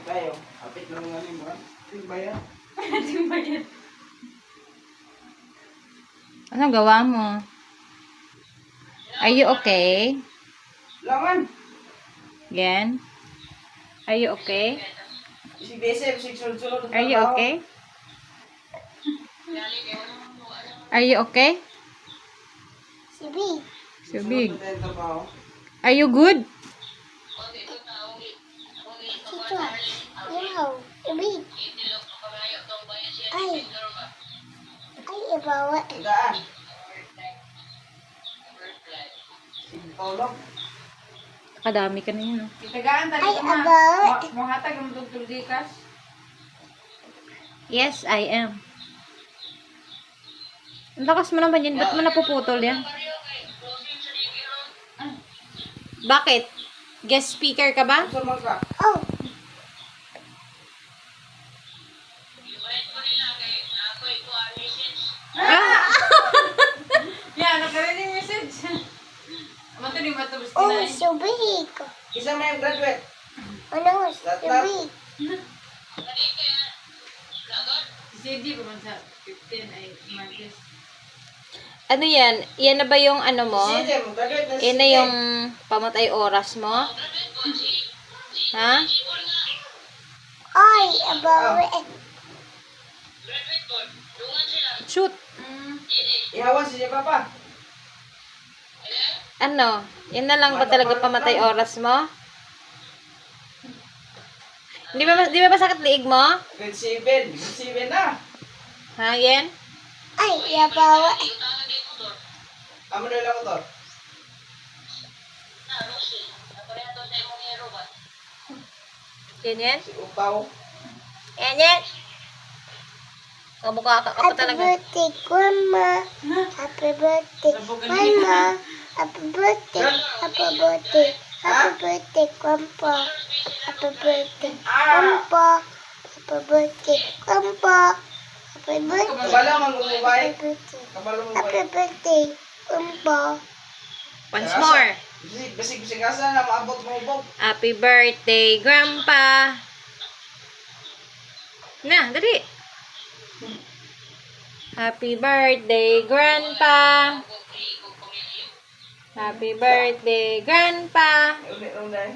Tayo. Apit lang nga ni mo. Timbayan. Timbayan. Anong gawa mo? Are you okay? Laman. Gen? Are you okay? Si Besem, si sulod-sulod. Are you okay? Are you okay? Sibi. So big. Are you good? Tito. Yaw. Sibi. Ay. Ay, ibawa. Tagaan. Si Paulog. Kadami ka na yun. Oh. Itagaan tadi Ay, ka ma. abawa. Muhatag yung tugtog dikas. Yes, I am. Ang lakas mo naman yan. Ba't mo napuputol yan? Bakit? Guest speaker ka ba? Saan man ka? Oh. Yan, nakarinig message. Mato di matubos Oh, kinain. sibi ko. Isa may graduate. Ano? Sibi. Si CD pa man sa 15 ay Martes. Ano yan? Yan na ba yung ano mo? Si Jem, graduate na si Yan na Jem. yung pamatay oras mo? Ha? Ay, abawa. Shoot! Ihawan si Jem Papa. Ano? Yan na lang ba talaga pamatay oras mo? Di ba masakit liig mo? Grade 7. Grade 7 na. Ha, yan? Ay, abawa. Amo na lang ko to. Yan yan? Si Upaw. Yan yan? Kamukha ka pa Happy talaga. birthday, Grandma. Happy birthday, Mama. Happy birthday. Happy birthday. Happy birthday, Grandpa. Happy birthday, Grandpa. Happy birthday, Grandpa. Happy birthday. Kabala man umubay. Happy birthday. Kabala mo Happy umubay. birthday, Grandpa. Once more. Bisig-bisig asa na maabot mo ubog. Happy birthday, Grandpa. Na, dali. Happy birthday, Grandpa. Happy birthday, Grandpa. Uli-uli.